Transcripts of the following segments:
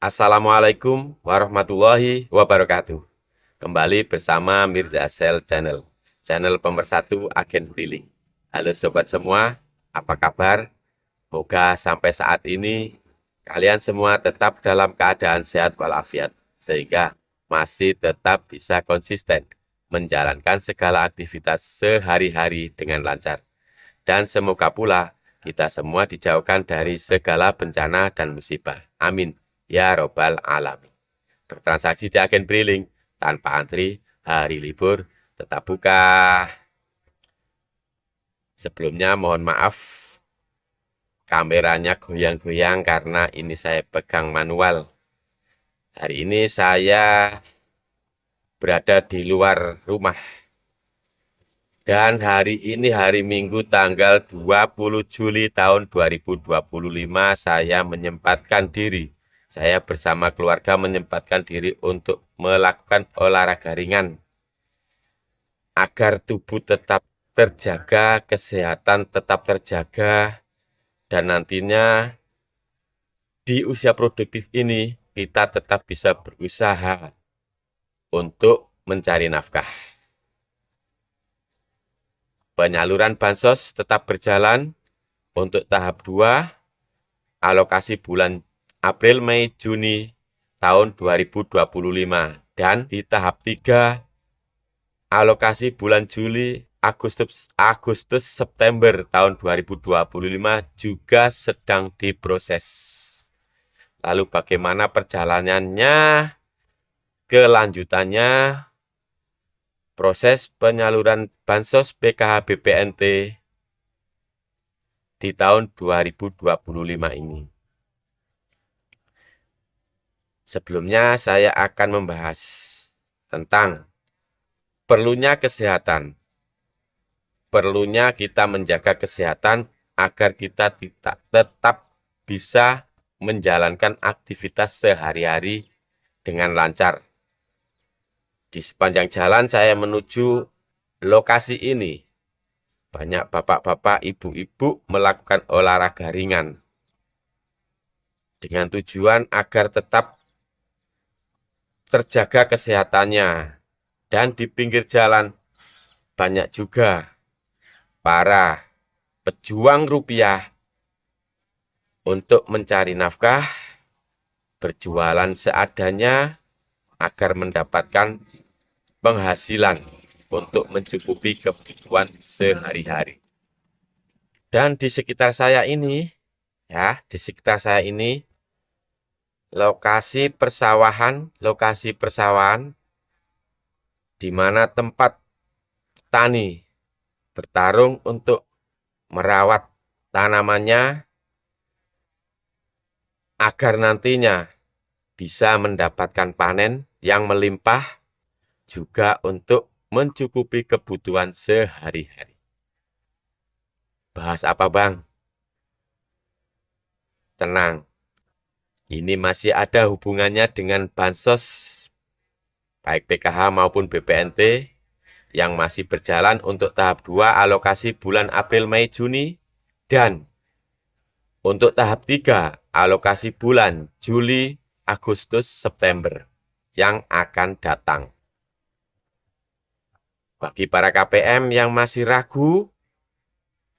Assalamualaikum warahmatullahi wabarakatuh. Kembali bersama Mirza Sel Channel, channel pemersatu agen briling. Halo sobat semua, apa kabar? Semoga sampai saat ini kalian semua tetap dalam keadaan sehat walafiat, sehingga masih tetap bisa konsisten menjalankan segala aktivitas sehari-hari dengan lancar. Dan semoga pula kita semua dijauhkan dari segala bencana dan musibah. Amin. Ya Robbal Alamin. Bertransaksi di agen briling tanpa antri, hari libur, tetap buka. Sebelumnya mohon maaf, kameranya goyang-goyang karena ini saya pegang manual. Hari ini saya berada di luar rumah. Dan hari ini hari Minggu tanggal 20 Juli tahun 2025 saya menyempatkan diri. Saya bersama keluarga menyempatkan diri untuk melakukan olahraga ringan agar tubuh tetap terjaga, kesehatan tetap terjaga, dan nantinya di usia produktif ini kita tetap bisa berusaha untuk mencari nafkah. Penyaluran bansos tetap berjalan untuk tahap 2, alokasi bulan April, Mei, Juni tahun 2025. Dan di tahap 3, alokasi bulan Juli, Agustus, September tahun 2025 juga sedang diproses. Lalu bagaimana perjalanannya, kelanjutannya, proses penyaluran bansos PKH BPNT di tahun 2025 ini. Sebelumnya saya akan membahas tentang perlunya kesehatan. Perlunya kita menjaga kesehatan agar kita tetap bisa menjalankan aktivitas sehari-hari dengan lancar. Di sepanjang jalan saya menuju lokasi ini, banyak bapak-bapak, ibu-ibu melakukan olahraga ringan dengan tujuan agar tetap terjaga kesehatannya. Dan di pinggir jalan banyak juga para pejuang rupiah untuk mencari nafkah, berjualan seadanya agar mendapatkan penghasilan untuk mencukupi kebutuhan sehari-hari. Dan di sekitar saya ini, lokasi persawahan di mana tempat tani bertarung untuk merawat tanamannya agar nantinya bisa mendapatkan panen yang melimpah juga untuk mencukupi kebutuhan sehari-hari. Bahas apa, Bang? Tenang, ini masih ada hubungannya dengan bansos, baik PKH maupun BPNT, yang masih berjalan untuk tahap 2 alokasi bulan April, Mei, Juni, dan untuk tahap 3 alokasi bulan Juli, Agustus, September yang akan datang. Bagi para KPM yang masih ragu,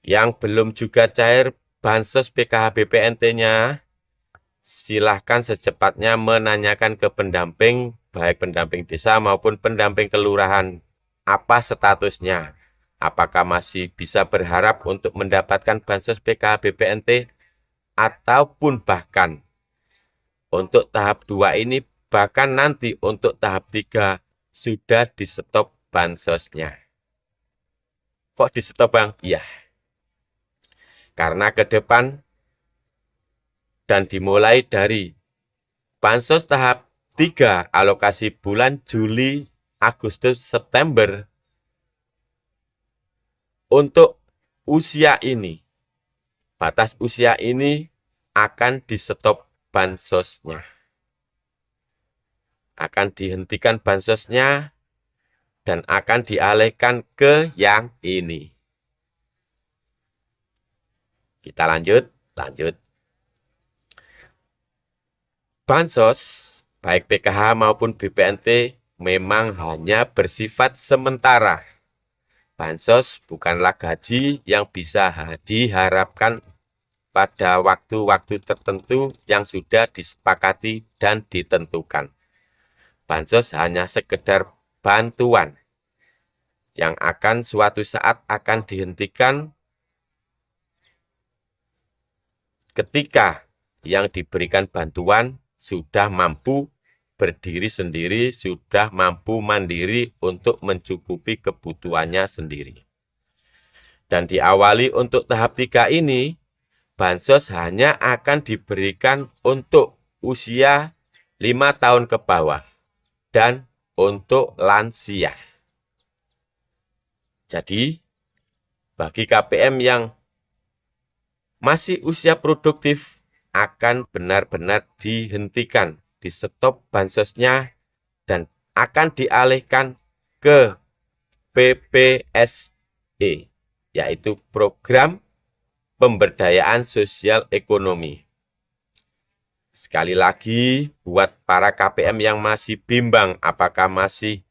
yang belum juga cair bansos PKH BPNT-nya, silahkan secepatnya menanyakan ke pendamping, baik pendamping desa maupun pendamping kelurahan, apa statusnya. Apakah masih bisa berharap untuk mendapatkan bansos PKH BPNT, ataupun bahkan untuk tahap 2 ini, bahkan nanti untuk tahap 3 sudah di-stop bansosnya. Kok di-stop, Bang? Iya, karena ke depan dan dimulai dari bansos tahap 3 alokasi bulan Juli, Agustus, September untuk usia ini, batas usia ini akan di-stop bansosnya. Akan dihentikan bansosnya dan akan dialihkan ke yang ini. Kita lanjut. Bansos, baik PKH maupun BPNT, memang hanya bersifat sementara. Bansos bukanlah gaji yang bisa diharapkan pada waktu-waktu tertentu yang sudah disepakati dan ditentukan. Bansos hanya sekedar bantuan yang akan suatu saat akan dihentikan ketika yang diberikan bantuan sudah mampu berdiri sendiri, sudah mampu mandiri untuk mencukupi kebutuhannya sendiri. Dan diawali untuk tahap 3 ini, bansos hanya akan diberikan untuk usia 5 tahun ke bawah dan untuk lansia. Jadi, bagi KPM yang masih usia produktif akan benar-benar dihentikan, di-stop bansosnya dan akan dialihkan ke PPSE, yaitu Program Pemberdayaan Sosial Ekonomi. Sekali lagi, buat para KPM yang masih bimbang apakah masih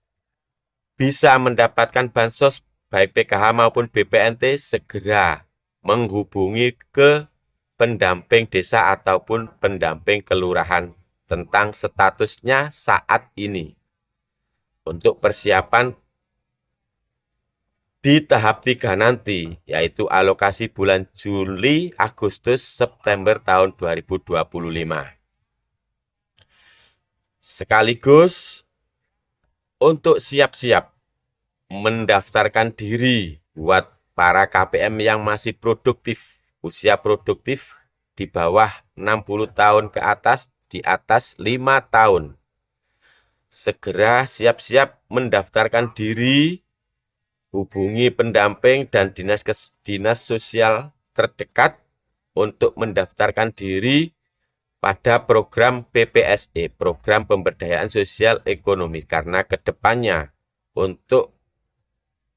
bisa mendapatkan bansos baik PKH maupun BPNT, segera menghubungi ke pendamping desa ataupun pendamping kelurahan tentang statusnya saat ini. Untuk persiapan di tahap 3 nanti, yaitu alokasi bulan Juli, Agustus, September tahun 2025. Sekaligus untuk siap-siap mendaftarkan diri buat para KPM yang masih produktif, usia produktif di bawah 60 tahun ke atas, di atas 5 tahun. Segera siap-siap mendaftarkan diri, hubungi pendamping dan dinas sosial terdekat untuk mendaftarkan diri pada program PPSE, Program Pemberdayaan Sosial Ekonomi, karena kedepannya untuk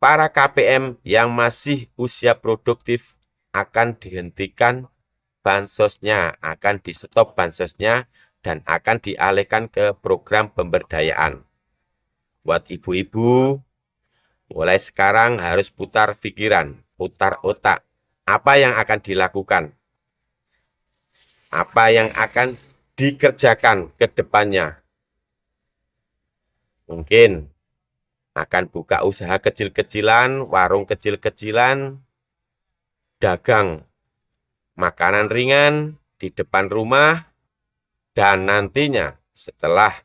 para KPM yang masih usia produktif akan dihentikan bansosnya, akan di-stop bansosnya, dan akan dialihkan ke program pemberdayaan. Buat ibu-ibu, mulai sekarang harus putar pikiran, putar otak. Apa yang akan dilakukan? Apa yang akan dikerjakan ke depannya? Mungkin akan buka usaha kecil-kecilan, warung kecil-kecilan, dagang makanan ringan di depan rumah, dan nantinya setelah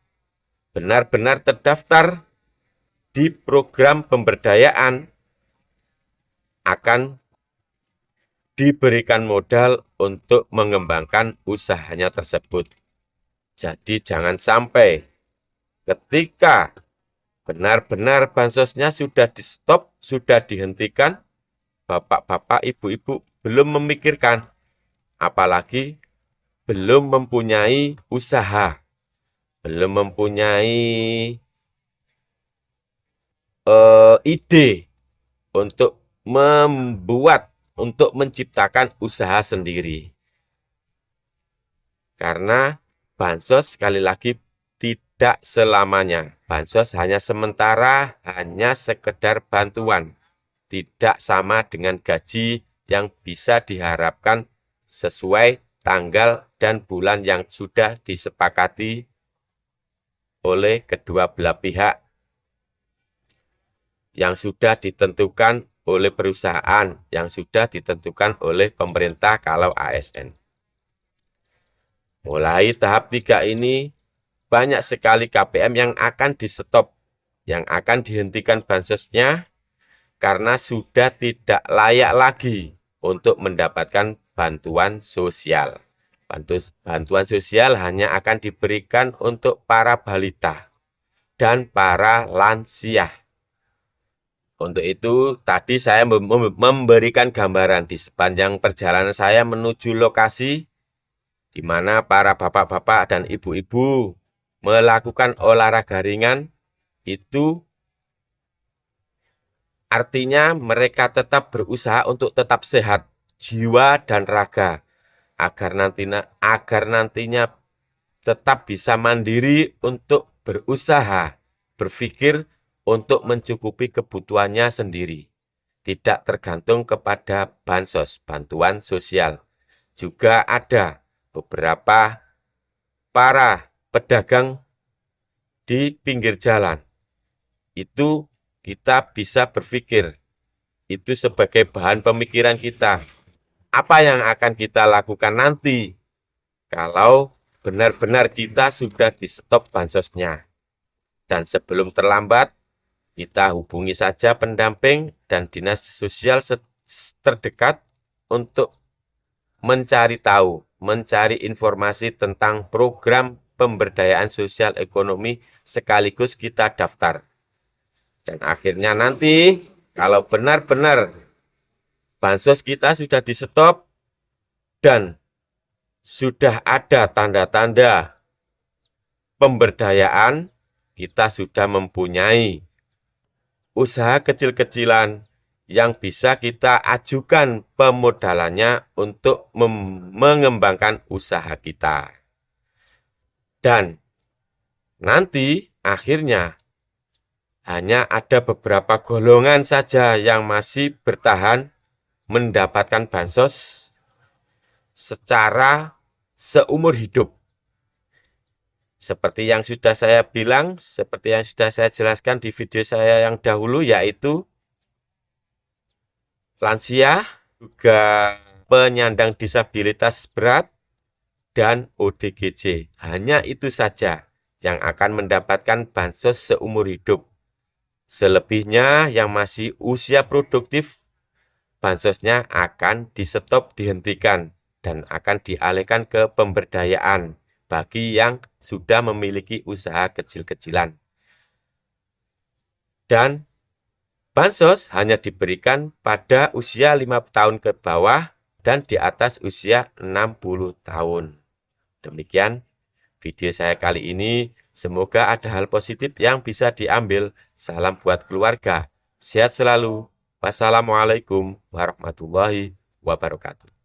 benar-benar terdaftar di program pemberdayaan akan diberikan modal untuk mengembangkan usahanya tersebut. Jadi jangan sampai ketika benar-benar bansosnya sudah di-stop, sudah dihentikan, bapak-bapak, ibu-ibu belum memikirkan, apalagi belum mempunyai usaha, belum mempunyai ide untuk untuk menciptakan usaha sendiri. Karena bansos sekali lagi tidak selamanya. Bansos hanya sementara, hanya sekedar bantuan. Tidak sama dengan gaji yang bisa diharapkan sesuai tanggal dan bulan yang sudah disepakati oleh kedua belah pihak, yang sudah ditentukan oleh perusahaan, yang sudah ditentukan oleh pemerintah kalau ASN. Mulai tahap 3 ini, banyak sekali KPM yang akan di-stop, yang akan dihentikan bansosnya karena sudah tidak layak lagi untuk mendapatkan bantuan sosial. Bantuan sosial hanya akan diberikan untuk para balita dan para lansia. Untuk itu, tadi saya memberikan gambaran di sepanjang perjalanan saya menuju lokasi di mana para bapak-bapak dan ibu-ibu melakukan olahraga ringan. Itu artinya mereka tetap berusaha untuk tetap sehat jiwa dan raga, agar nantinya tetap bisa mandiri untuk berusaha, berpikir untuk mencukupi kebutuhannya sendiri. Tidak tergantung kepada bansos, bantuan sosial. Juga ada beberapa para pedagang di pinggir jalan. Itu kita bisa berpikir, itu sebagai bahan pemikiran kita. Apa yang akan kita lakukan nanti kalau benar-benar kita sudah di-stop bansosnya. Dan sebelum terlambat, kita hubungi saja pendamping dan dinas sosial terdekat untuk mencari tahu, mencari informasi tentang program pemberdayaan sosial ekonomi sekaligus kita daftar. Dan akhirnya nanti kalau benar-benar bansos kita sudah di-stop dan sudah ada tanda-tanda pemberdayaan, kita sudah mempunyai usaha kecil-kecilan yang bisa kita ajukan pemodalannya untuk mengembangkan usaha kita. Dan nanti akhirnya hanya ada beberapa golongan saja yang masih bertahan mendapatkan bansos secara seumur hidup. Seperti yang sudah saya bilang, seperti yang sudah saya jelaskan di video saya yang dahulu, yaitu lansia, juga penyandang disabilitas berat, dan ODGJ. Hanya itu saja yang akan mendapatkan bansos seumur hidup. Selebihnya yang masih usia produktif, bansosnya akan di-stop, dihentikan, dan akan dialihkan ke pemberdayaan bagi yang sudah memiliki usaha kecil-kecilan. Dan bansos hanya diberikan pada usia 5 tahun ke bawah dan di atas usia 60 tahun. Demikian video saya kali ini. Semoga ada hal positif yang bisa diambil. Salam buat keluarga. Sehat selalu. Wassalamualaikum warahmatullahi wabarakatuh.